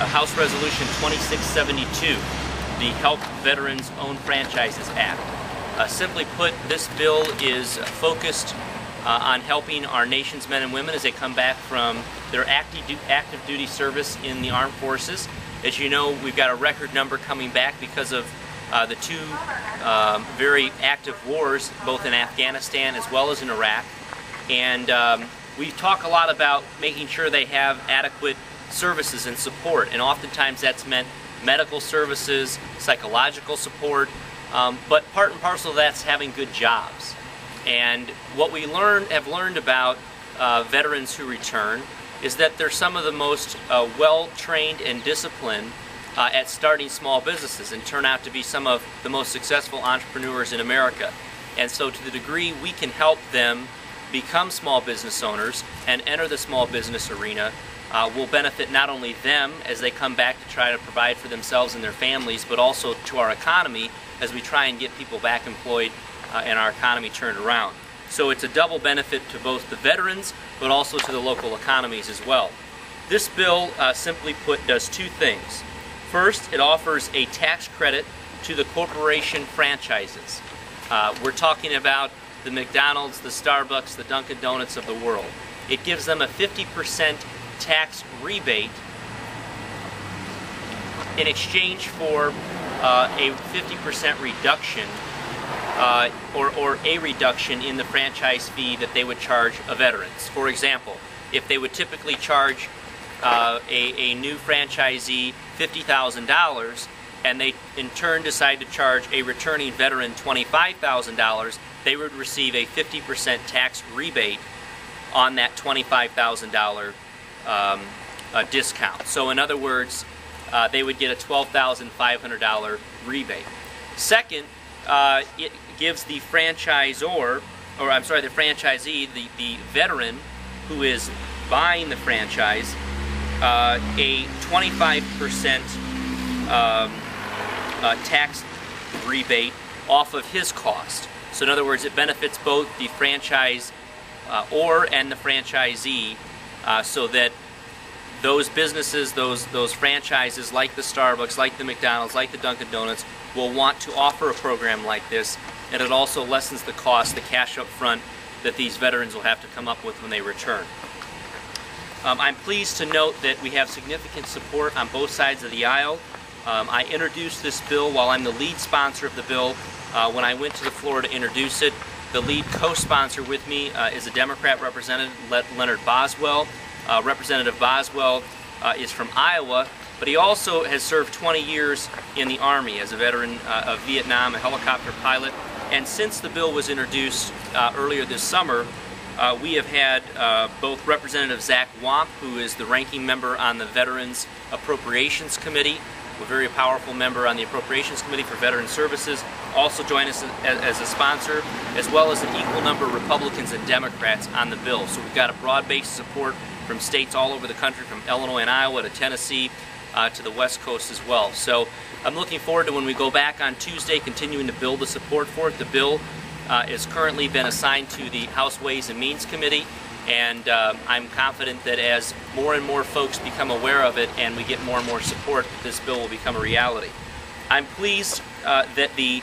House Resolution 2672, the Help Veterans Own Franchises Act. Simply put, this bill is focused on helping our nation's men and women as they come back from their active duty service in the armed forces. As you know, we've got a record number coming back because of the two very active wars, both in Afghanistan as well as in Iraq. And we talk a lot about making sure they have adequate services and support, and oftentimes that's meant medical services, psychological support, but part and parcel of that's having good jobs. And what we have learned about veterans who return is that they're some of the most well-trained and disciplined at starting small businesses and turn out to be some of the most successful entrepreneurs in America. And so to the degree we can help them become small business owners and enter the small business arena, will benefit not only them as they come back to try to provide for themselves and their families, but also to our economy as we try and get people back employed and our economy turned around. So it's a double benefit to both the veterans, but also to the local economies as well. This bill, simply put, does two things. First, it offers a tax credit to the corporation franchises. We're talking about the McDonald's, the Starbucks, the Dunkin' Donuts of the world. It gives them a 50% tax rebate in exchange for a 50% reduction or a reduction in the franchise fee that they would charge a veterans. For example, if they would typically charge a new franchisee $50,000 and they in turn decide to charge a returning veteran $25,000, they would receive a 50% tax rebate on that $25,000 discount. So in other words, they would get a $12,500 rebate. Second, it gives the franchisor, or I'm sorry, the franchisee, the veteran who is buying the franchise, a 25% tax rebate off of his cost. So in other words, it benefits both the franchise and the franchisee, so that those businesses, those franchises like the Starbucks, like the McDonald's, like the Dunkin' Donuts will want to offer a program like this, and it also lessens the cost, the cash up front that these veterans will have to come up with when they return. I'm pleased to note that we have significant support on both sides of the aisle. I introduced this bill while I'm the lead sponsor of the bill. When I went to the floor to introduce it, the lead co-sponsor with me is a Democrat representative, Leonard Boswell. Representative Boswell is from Iowa, but he also has served 20 years in the Army as a veteran of Vietnam, a helicopter pilot. And since the bill was introduced earlier this summer, we have had both Representative Zach Wamp, who is the ranking member on the Veterans Appropriations Committee, a very powerful member on the Appropriations Committee for Veteran Services, also join us as a sponsor, as well as an equal number of Republicans and Democrats on the bill. So we've got a broad base of support from states all over the country, from Illinois and Iowa to Tennessee to the West Coast as well. So I'm looking forward to when we go back on Tuesday, continuing to build the support for it. The bill has currently been assigned to the House Ways and Means Committee, and I'm confident that as more and more folks become aware of it and we get more and more support, this bill will become a reality. I'm pleased that the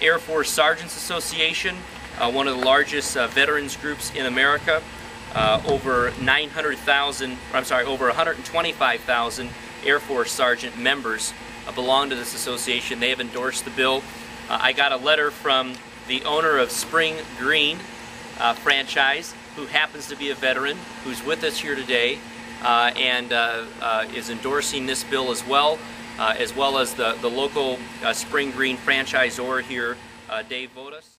Air Force Sergeants Association, one of the largest veterans groups in America, over 125,000 Air Force Sergeant members belong to this association. They have endorsed the bill. I got a letter from the owner of Spring Green franchise, who happens to be a veteran, who's with us here today, and is endorsing this bill as well as the local Spring Green franchisor here, Dave Vodas.